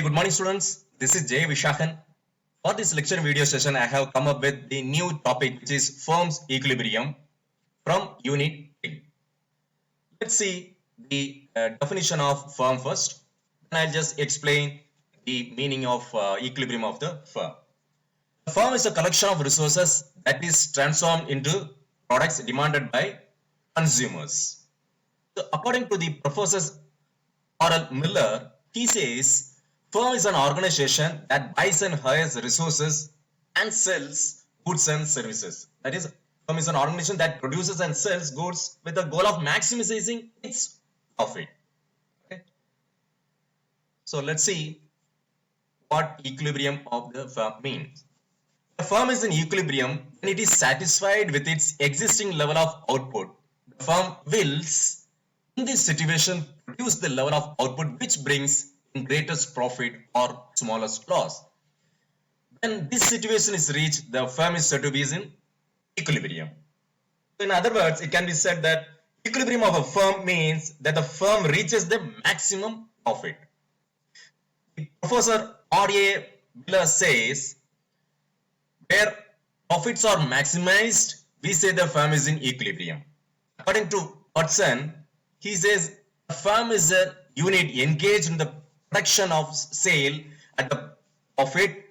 Very good morning, students. This is Jay Vishakhan. For this lecture video session, I have come up with the new topic, which is firm's equilibrium from Unit 3. Let's see the definition of firm first. Then I'll just explain the meaning of equilibrium of the firm. A firm is a collection of resources that is transformed into products demanded by consumers. So according to the Professor Oral Miller, he says firm is an organization that buys and hires resources and sells goods and services. That is, firm is an organization that produces and sells goods with the goal of maximizing its profit. Okay. So let's see what equilibrium of the firm means. A firm is in equilibrium when it is satisfied with its existing level of output. The firm wills, in this situation, produce the level of output which brings in greatest profit or smallest loss. When this situation is reached, the firm is said to be in equilibrium. So in other words, it can be said that equilibrium of a firm means that the firm reaches the maximum profit. Professor R.A. Miller says, where profits are maximized, we say the firm is in equilibrium. According to Watson, he says a firm is a unit engaged in the production of sale at the profit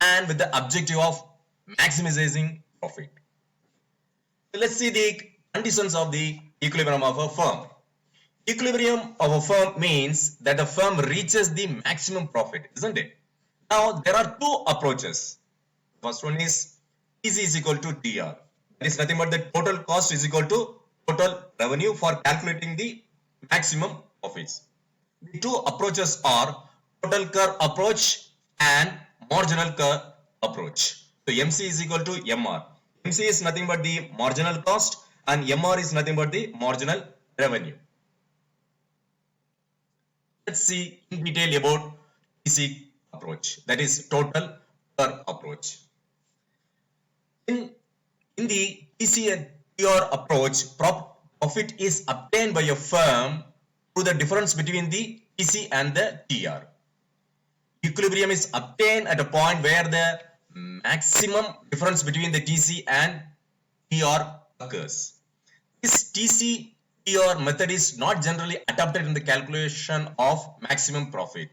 and with the objective of maximizing profit. So let's see the conditions of the equilibrium of a firm. Equilibrium of a firm means that the firm reaches the maximum profit, isn't it? Now there are two approaches. First one is TC is equal to TR. That is nothing but the total cost is equal to total revenue for calculating the maximum profits. The two approaches are total curve approach and marginal curve approach. So MC is equal to MR. MC is nothing but the marginal cost and MR is nothing but the marginal revenue. Let's see in detail about TC approach, that is total curve approach. In the TC and TR approach, profit is obtained by a firm through the difference between the TC and the TR. Equilibrium is obtained at a point where the maximum difference between the TC and TR occurs. This TC-TR method is not generally adopted in the calculation of maximum profit.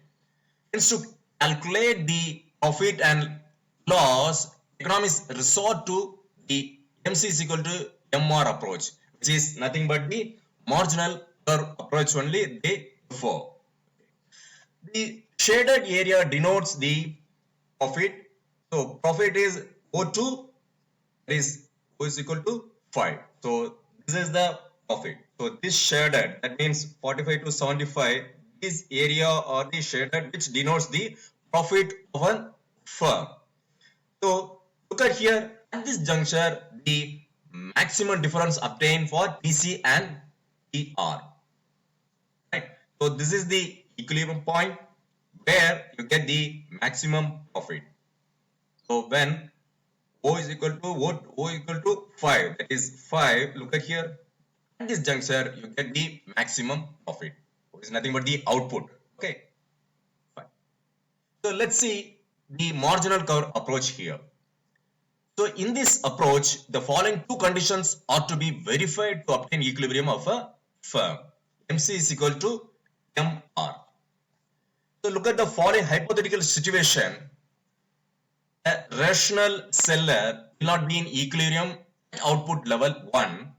Hence, to calculate the profit and loss, economists resort to the MC is equal to MR approach, which is nothing but the marginal curve approach only they follow. The shaded area denotes the profit. So profit is O2, that is O is equal to 5. So this is the profit. So this shaded, that means 45 to 75, this area or the shaded which denotes the profit of a firm. So look at here, at this juncture, the maximum difference obtained for TC and TR. Right. So this is the equilibrium point where you get the maximum profit. So when O is equal to what? O equal to 5, that is 5, look at here, at this juncture you get the maximum profit. O is nothing but the output. Okay. Fine. So let's see the marginal curve approach here. So in this approach, the following two conditions are to be verified to obtain equilibrium of a firm. MC is equal to MR. So look at the following hypothetical situation. A rational seller will not be in equilibrium at output level 1,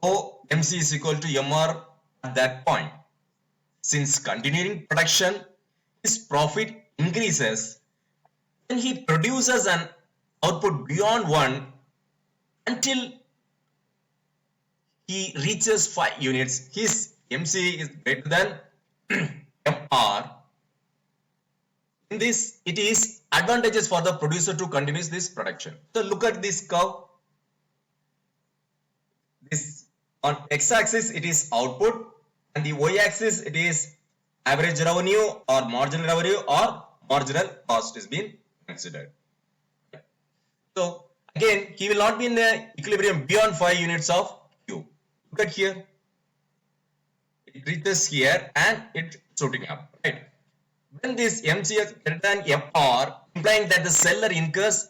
though MC is equal to MR at that point. Since continuing production, his profit increases when he produces an output beyond 1 until he reaches 5 units. His MC is greater than MR. In this, it is advantageous for the producer to continue this production. So look at this curve. This on x-axis it is output and the y-axis it is average revenue or marginal revenue or marginal cost is being considered. So again, he will not be in the equilibrium beyond 5 units of Q. Look at here. It reaches here and it's shooting up, right? when this MCS greater than MR, implying that the seller incurs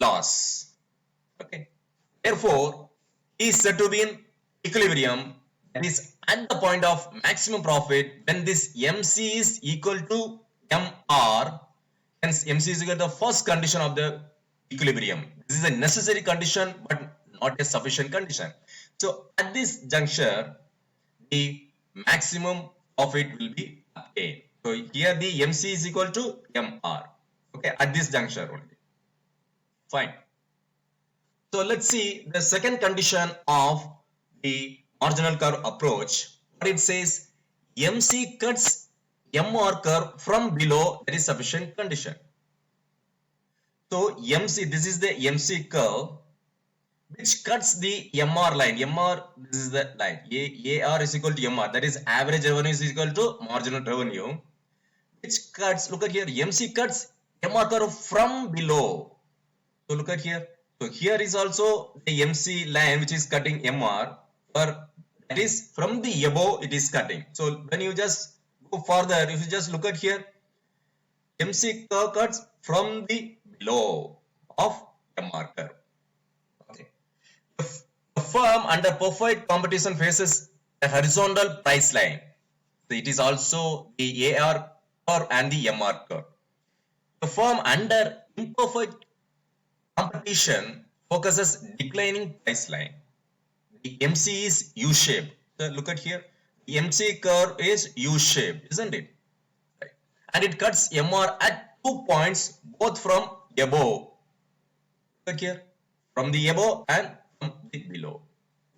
loss. Okay. Therefore, he is said to be in equilibrium, that is at the point of maximum profit when this MC is equal to MR. Hence, MC is equal to the first condition of the equilibrium. This is a necessary condition but not a sufficient condition. So, at this juncture, the maximum profit will be obtained. So, here the MC is equal to MR. Okay, at this juncture only. Fine. So let's see the second condition of the marginal curve approach. What it says, MC cuts MR curve from below, that is sufficient condition. So MC, this is the MC curve which cuts the MR line. MR, this is the line. AR is equal to MR, that is average revenue is equal to marginal revenue. Which cuts, look at here, MC cuts MR curve from below. So look at here. So here is also the MC line which is cutting MR, or that is from the above it is cutting. So when you just go further, if you just look at here, MC curve cuts from the below of MR curve. Okay. The firm under perfect competition faces a horizontal price line. So it is also the AR curve and the MR curve. The firm under imperfect competition focuses declining price line. The MC is U-shaped. So look at here. The MC curve is U-shaped, isn't it? Right. And it cuts MR at 2 points, both from above. Look at here. From the above and from the below.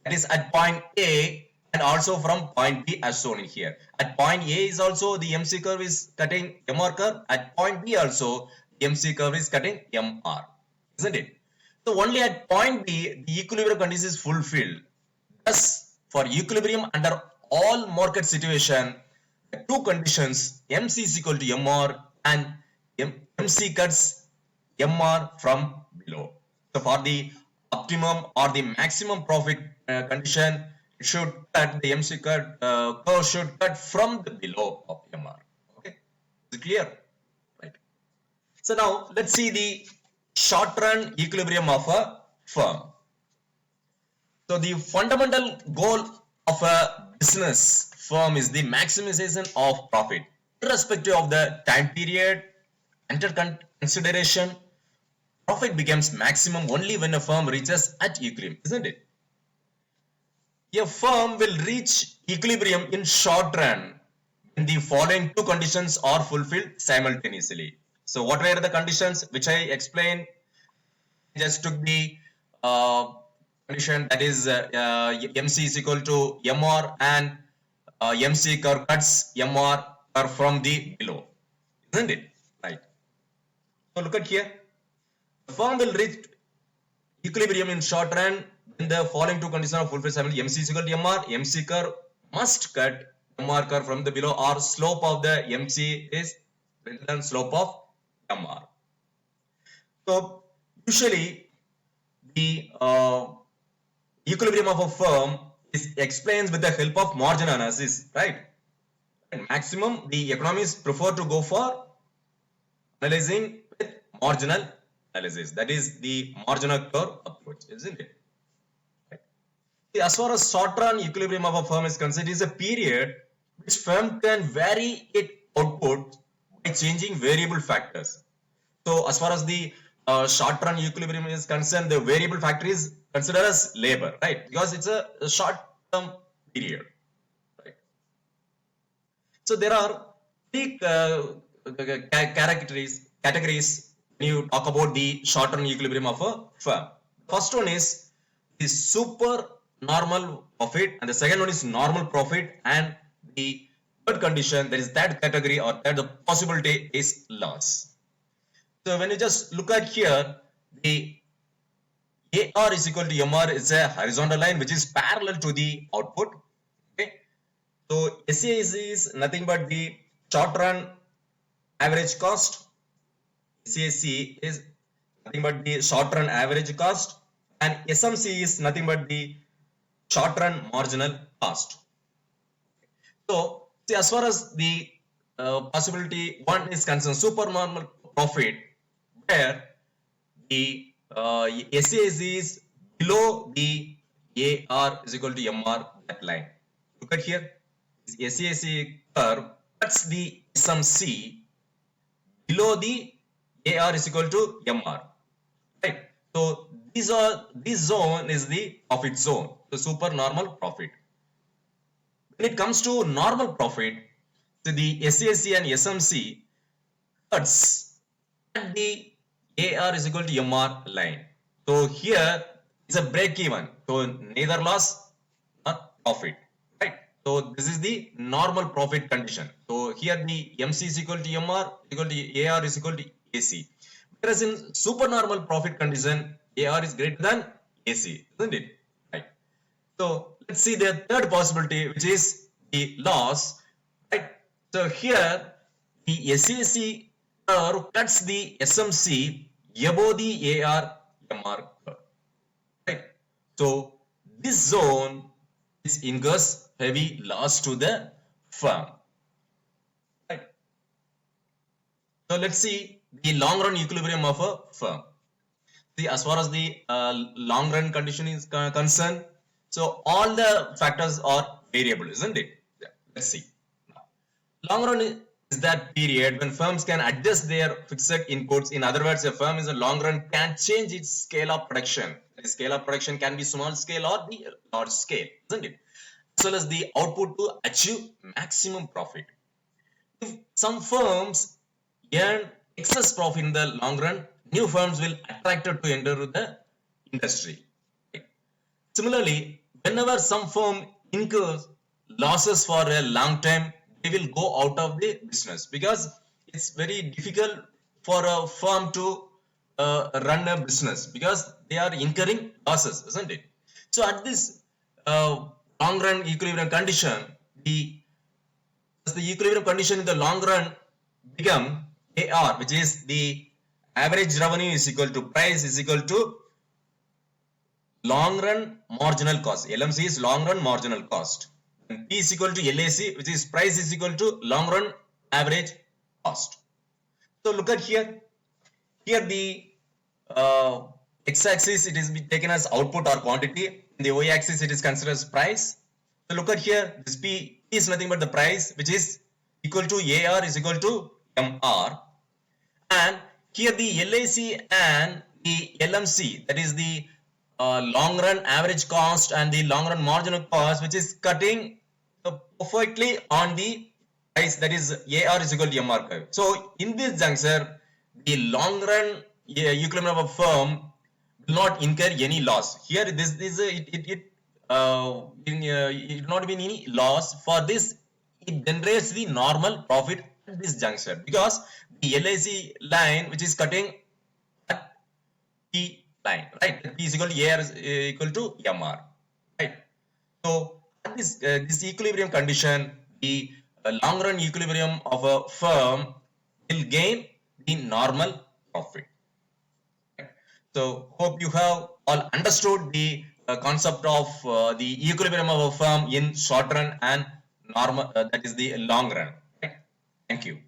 That is at point A and also from point B as shown in here. At point A is also the MC curve is cutting MR curve. At point B also the MC curve is cutting MR. Isn't it? So only at point B, the equilibrium condition is fulfilled. Thus, for equilibrium under all market situation, the two conditions, MC is equal to MR and MC cuts MR from below. So for the optimum or the maximum profit condition, it should cut, the MC curve should cut from the below of MR. Okay, is it clear? Right. So now let's see the short-run equilibrium of a firm. So the fundamental goal of a business firm is the maximization of profit, irrespective of the time period under consideration. Profit becomes maximum only when a firm reaches at equilibrium, isn't it? A firm will reach equilibrium in short run when the following two conditions are fulfilled simultaneously. So what were the conditions which I explained? Just took the condition, that is MC is equal to MR and MC curve cuts MR curve from the below, isn't it? Right. So look at here. The firm will reach equilibrium in short run when the following two conditions are fulfilled simultaneously. MC is equal to MR. MC curve must cut MR curve from the below, or slope of the MC is greater than slope of MR. So usually the equilibrium of a firm is explained with the help of margin analysis, right? And maximum, the economists prefer to go for analyzing with marginal analysis. That is the marginal curve approach, isn't it? Right. As far as short-run equilibrium of a firm is concerned, it is a period which firm can vary its output by changing variable factors. So as far as the short-run equilibrium is concerned, the variable factor is considered as labor, right? Because it's a short-term period, right? So there are three categories when you talk about the short-run equilibrium of a firm. First one is the super normal profit, and the second one is normal profit, and the third condition, that is that category or that the possibility is loss. So when you just look at here, the AR is equal to MR is a horizontal line which is parallel to the output. Okay. So SAC is nothing but the short run average cost. SAC is nothing but the short run average cost, and SMC is nothing but the short run marginal cost. So see, as far as the possibility one is concerned supernormal profit, where the SAS is below the AR is equal to MR, that line. Look at here. This SAS curve cuts the SMC below the AR is equal to MR. Right. So this zone is the profit zone, the supernormal profit. When it comes to normal profit, so the SAC and SMC cuts at the AR is equal to MR line. So here is a break even. So neither loss nor profit. Right. So this is the normal profit condition. So here the MC is equal to MR equal to AR is equal to AC. Whereas in supernormal profit condition, AR is greater than AC, isn't it? Right. So let's see the third possibility, which is the loss. Right. So here the SAC curve cuts the SMC above the AR MR curve. Right. So this zone is incurs heavy loss to the firm. Right. So let's see the long run equilibrium of a firm. See, as far as the long run condition is concerned, so all the factors are variable, isn't it? Yeah. Let's see. Long run is that period when firms can adjust their fixed inputs. In other words, a firm in the long run can change its scale of production. The scale of production can be small scale or the large scale, isn't it? As well as the output to achieve maximum profit. If some firms earn excess profit in the long run, new firms will attracted to enter the industry. Right? Similarly, whenever some firm incurs losses for a long time, they will go out of the business because it's very difficult for a firm to run a business because they are incurring losses, isn't it? So at this long run equilibrium condition, the equilibrium condition in the long run become AR, which is the average revenue is equal to price is equal to long run marginal cost. LMC is long run marginal cost. And P is equal to LAC, which is price is equal to long run average cost. So look at here. Here the x-axis it is taken as output or quantity. In the y-axis it is considered as price. So look at here. This P is nothing but the price, which is equal to AR is equal to MR. And here the LAC and the LMC, that is the long run average cost and the long run marginal cost, which is cutting perfectly on the price, that is AR is equal to MR curve. So in this juncture, the long run equilibrium of a firm will not incur any loss. Here this is it not be any loss. For this, it generates the normal profit at this juncture because the LAC line, which is cutting at P line, right? P is equal to AR is equal to MR, right? So at this equilibrium condition, the long run equilibrium of a firm will gain the normal profit. Right? So hope you have all understood the concept of the equilibrium of a firm in short run and normal, that is the long run. Right? Thank you.